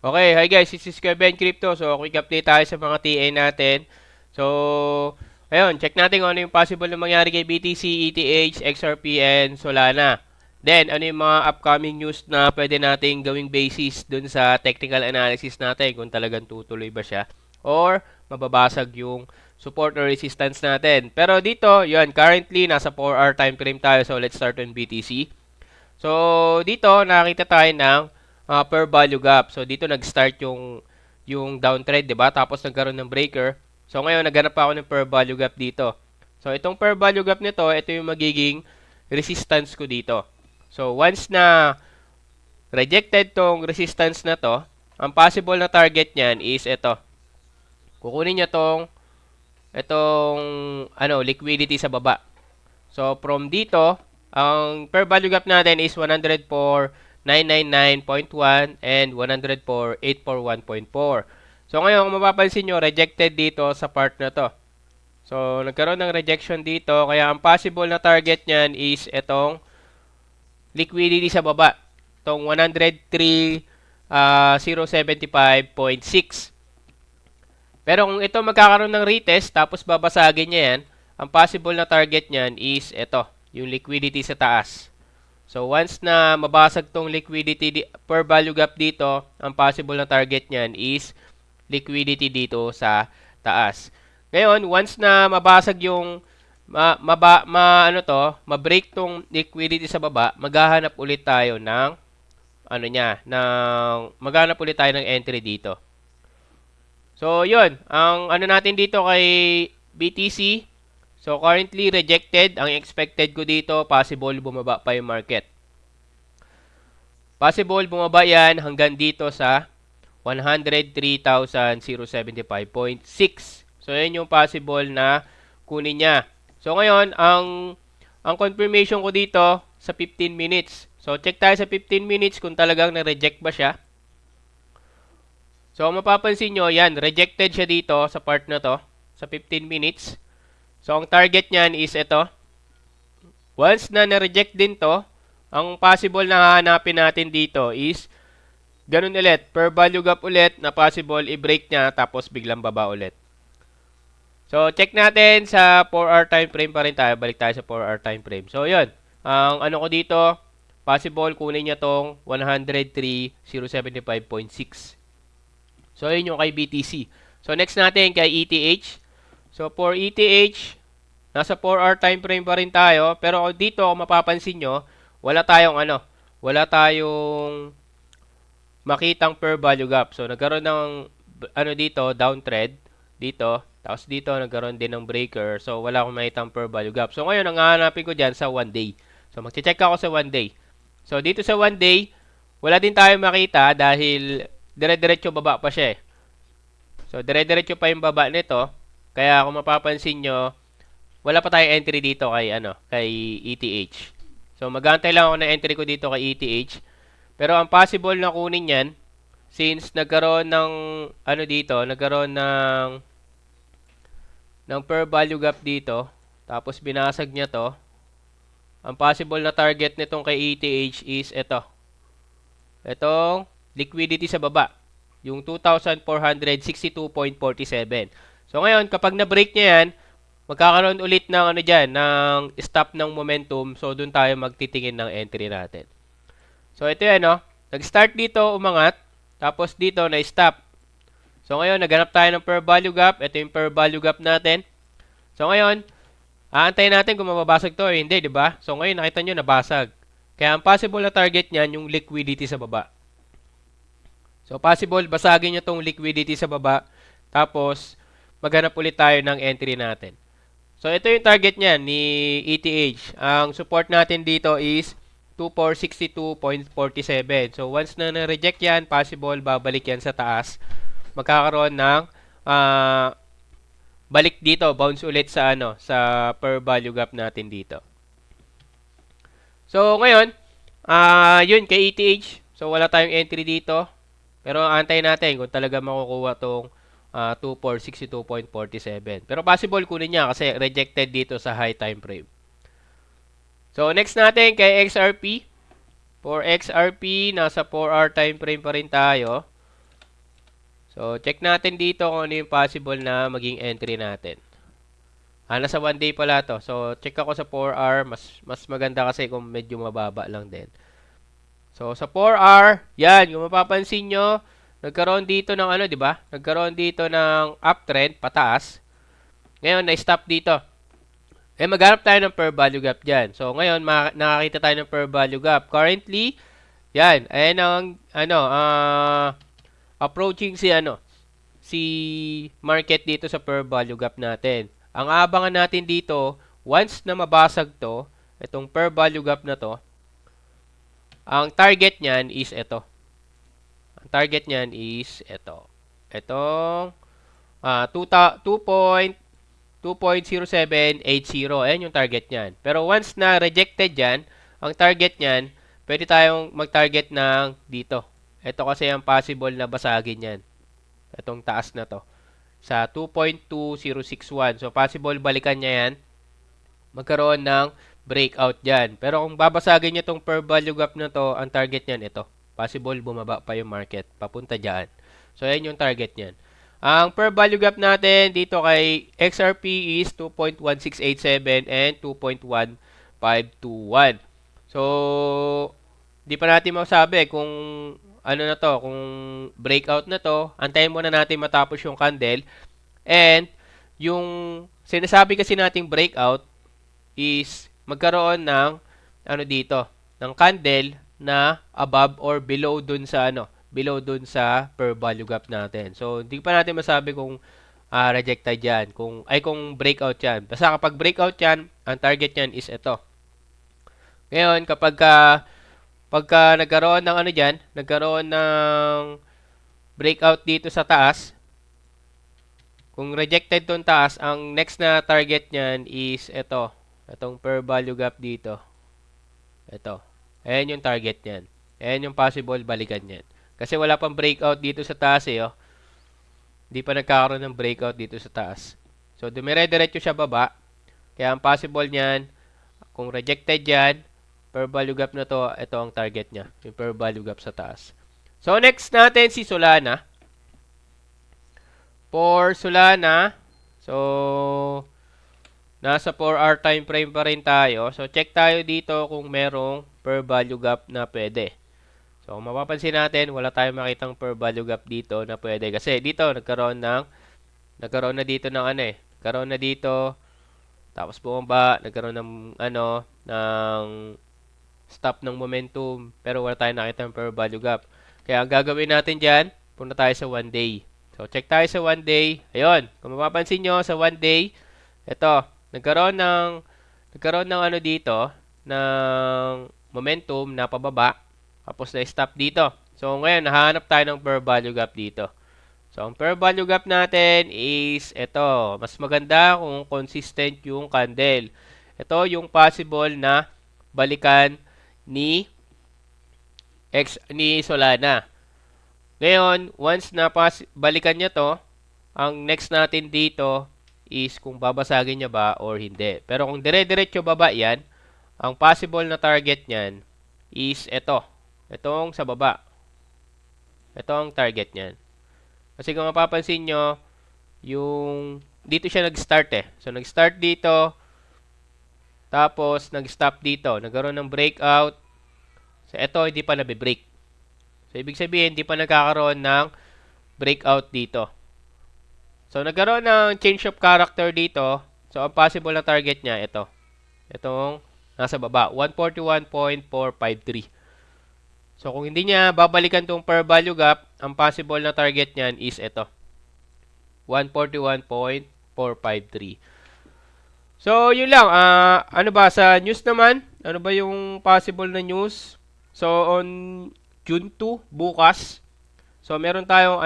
Okay, hi guys, this is Kevin Crypto. So, quick update tayo sa mga TA natin. So, ayun, check natin kung ano yung possible na mangyari kay BTC, ETH, XRP, and Solana. Then, ano yung mga upcoming news na pwede nating gawing basis dun sa technical analysis natin kung talagang tutuloy ba siya or mababasag yung support or resistance natin. Pero dito, yun, currently, nasa 4-hour time frame tayo. So, let's start on BTC. So, dito nakita tayo ng per value gap. So, dito nag-start yung downtrend, 'di ba? Tapos nagkaroon ng breaker. So, ngayon naghanap pa ako ng per value gap dito. So, itong per value gap nito, ito yung magiging resistance ko dito. So, once na rejected tong resistance na to, ang possible na target niyan is ito. Kukunin niya itong liquidity sa baba. So, from dito, ang per value gap natin is 104,999.1 and 104,841.4. So, ngayon, kung mapapansin nyo, rejected dito sa part na to. So, nagkaroon ng rejection dito. Kaya, ang possible na target niyan is itong liquidity sa baba. Itong 103,075.6. Pero kung ito magkakaroon ng retest, tapos babasagin niya yan, ang possible na target niyan is ito, yung liquidity sa taas. So, once na mabasag tong liquidity per value gap dito, ang possible na target niyan is liquidity dito sa taas. Ngayon, once na mabasag yung ma-break tong liquidity sa baba, maghahanap ulit tayo ng maghahanap ulit tayo ng entry dito. So, yun. Ang natin dito kay BTC, so currently rejected. Ang expected ko dito, possible bumaba pa yung market. Possible bumaba yan hanggang dito sa 103,075.6. So, yun yung possible na kunin niya. So, ngayon, ang confirmation ko dito sa 15 minutes. So, check tayo sa 15 minutes kung talagang na-reject ba siya. So, mapapansin nyo, yan, rejected siya dito sa part na to, sa 15 minutes. So, ang target niyan is ito. Once na na-reject din to, ang possible na hahanapin natin dito is ganun ulit, per value gap ulit na possible i-break niya tapos biglang baba ulit. So, check natin sa 4-hour time frame pa rin tayo. Balik tayo sa 4-hour time frame. So, yun. Ang ko dito, possible kunin niya tong 103,075.6. So, yun yung kay BTC. So, next natin kay ETH. So, for ETH, nasa 4-hour time frame pa rin tayo. Pero dito, kung mapapansin nyo, wala tayong makitang per value gap. So, nagkaroon ng, dito, downtrend. Dito. Tapos dito, nagkaroon din ng breaker. So, wala akong makitang per value gap. So, ngayon, ang hahanapin ko dyan sa 1 day. So, mag-check ako sa 1 day. So, dito sa 1 day, wala din tayo makita dahil dire-diretso baba pa siya eh. So, dire-diretso pa yung baba nito. Kaya kung mapapansin nyo, wala pa tayong entry dito kay ETH. So, mag-aantay lang ako ng entry ko dito kay ETH. Pero ang possible na kunin yan, since nagkaroon ng, nagkaroon ng per value gap dito, tapos binasag niya to, ang possible na target nitong kay ETH is ito. Itong liquidity sa baba. Yung 2,462.47. So, ngayon, kapag na-break niya yan, magkakaroon ulit ng ng stop ng momentum. So, dun tayo magtitingin ng entry natin. So, ito yan, Nag-start dito, umangat. Tapos dito, na-stop. So, ngayon, naghanap tayo ng per value gap. Ito yung per value gap natin. So, ngayon, aantayin natin kung mababasag to. Hindi, di ba? So, ngayon, nakita nyo, nabasag. Kaya, ang possible na target niyan, yung liquidity sa baba. So, possible, basagin nyo tong liquidity sa baba. Tapos, maghanap ulit tayo ng entry natin. So, ito yung target niya ni ETH. Ang support natin dito is 2462.47. So, once na na-reject yan, possible, babalik yan sa taas. Magkakaroon ng balik dito, bounce ulit sa sa per value gap natin dito. So, ngayon, yun kay ETH. So, wala tayong entry dito. Pero antayin natin kung talaga makukuha tong 2462.47. Pero possible kunin niya kasi rejected dito sa high time frame. So, next natin kay XRP. For XRP, nasa 4-hour time frame pa rin tayo. So, check natin dito kung ano yung possible na maging entry natin. Nasa 1 day pala to. So, check ako sa 4 hour. Mas maganda kasi kung medyo mababa lang din. So, sa 4 hour, yan, kung mapapansin nyo, nagkaroon dito ng ano, di ba? Nagkaroon dito ng uptrend, pataas. Ngayon, na-stop dito. Maghanap tayo ng per value gap dyan. So, ngayon, nakakita tayo ng per value gap. Currently, yan, ayan ang, approaching si market dito sa per value gap natin. Ang aabangan natin dito, once na mabasag to, itong per value gap na to, ang target niyan is ito. Ang target niyan is ito. Itong 2.0780. Ayan yung target niyan. Pero once na rejected yan, ang target niyan, pwede tayong mag-target ng dito. Ito kasi ang possible na basagin yan. Itong taas na to. Sa 2.2061. So, possible balikan niya yan. Magkaroon ng breakout dyan. Pero kung babasagin niya itong per value gap na to, ang target niyan ito. Possible bumaba pa yung market. Papunta dyan. So, yan yung target niyan. Ang per value gap natin dito kay XRP is 2.1687 and 2.1521. So, di pa natin masabi kung ano na to, kung breakout na to. Antayin muna natin matapos yung candle. And, yung sinasabi kasi nating breakout is magkaroon ng ano dito, ng candle na above or below dun sa below dun sa per value gap natin. So, hindi pa natin masabi kung rejected yan, kung breakout yan. Basta kapag breakout yan, ang target yan is ito. Ngayon, pagka nagkaroon ng nagkaroon ng breakout dito sa taas, kung rejected tong taas, ang next na target niyan is ito. Itong per value gap dito. Ito. Ayan yung target niyan. Ayan yung possible balikan niyan. Kasi wala pang breakout dito sa taas oh. Hindi pa nagkakaroon ng breakout dito sa taas. So, dumire-diretso siya baba. Kaya ang possible niyan, kung rejected yan, per value gap na to, ito ang target niya. Yung per value gap sa taas. So, next natin si Solana. For Solana, so, nasa 4 hour time frame pa rin tayo. So, check tayo dito kung merong per value gap na pwede. So, mapapansin natin, wala tayong makitang per value gap dito na pwede. Kasi dito, nagkaroon na dito ng nagkaroon na dito, tapos bumaba, nagkaroon ng ng stop ng momentum, pero wala tayong nakita ng per value gap. Kaya ang gagawin natin dyan, punta tayo sa 1 day. So, check tayo sa 1 day. Ayun, kung mapapansin nyo, sa 1 day, ito, nagkaroon ng dito, ng momentum na pababa, tapos na-stop dito. So, ngayon, nahanap tayo ng per value gap dito. So, ang per value gap natin is ito. Mas maganda kung consistent yung candle. Ito yung possible na balikan ni Solana. Ngayon, once na balikan niya to, ang next natin dito is kung babasagin niya ba or hindi. Pero kung dire-diretso baba yan, ang possible na target niyan is ito. Itong sa baba. Ito ang target niyan. Kasi kung mapapansin nyo, yung dito siya nag-start So, nag-start dito, tapos nag-stop dito. Nagkaroon ng breakout. So, ito hindi pa nabe-break. So, ibig sabihin, hindi pa nagkakaroon ng breakout dito. So, nagkaroon ng change of character dito. So, ang possible na target niya, ito. Itong nasa baba, 141.453. So, kung hindi niya babalikan itong per value gap, ang possible na target niyan is ito. 141.453. So, yun lang. Ano ba, sa news naman? Ano ba yung possible na news? So, on June 2, bukas. So, meron tayong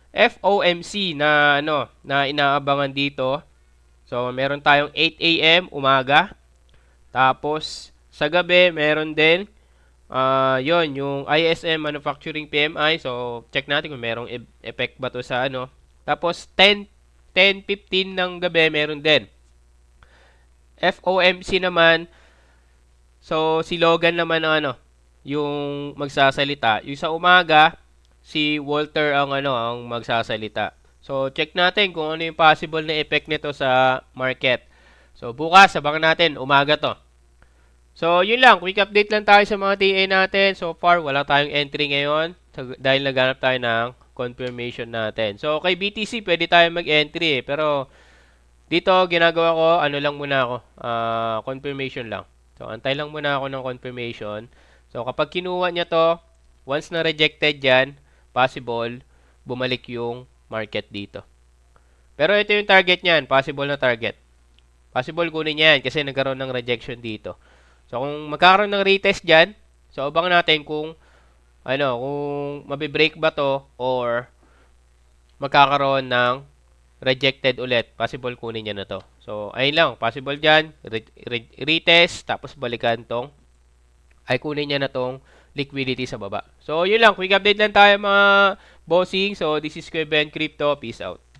FOMC na na inaabangan dito. So, meron tayong 8 AM umaga. Tapos sa gabi meron din yon yung ISM Manufacturing PMI. So, check natin kung merong effect ba to sa Tapos 10:15 ng gabi meron din. FOMC naman, so si Logan naman ang yung magsasalita. Yung sa umaga, si Walter ang magsasalita. So, check natin kung ano yung possible na effect nito sa market. So, bukas, abangan natin. Umaga to. So, yun lang. Quick update lang tayo sa mga TA natin. So far, wala tayong entry ngayon dahil naghanap tayo ng confirmation natin. So, kay BTC, pwede tayo mag-entry pero dito, ginagawa ko, lang muna ako. Confirmation lang. So, antay lang muna ako ng confirmation. So, kapag kinuha niya to, once na rejected yan, possible, bumalik yung market dito. Pero ito yung target niyan, possible na target. Possible kunin niya yan kasi nagkaroon ng rejection dito. So, kung magkakaroon ng retest dyan, so abangan natin kung kung mabibreak ba to or magkakaroon ng rejected ulit. Possible kunin niya na to. So, ayun lang. Possible dyan. Retest. Tapos balikan tong kunin niya na tong liquidity sa baba. So, yun lang. Quick update lang tayo mga bossing. So, this is Kuya Ben Crypto. Peace out.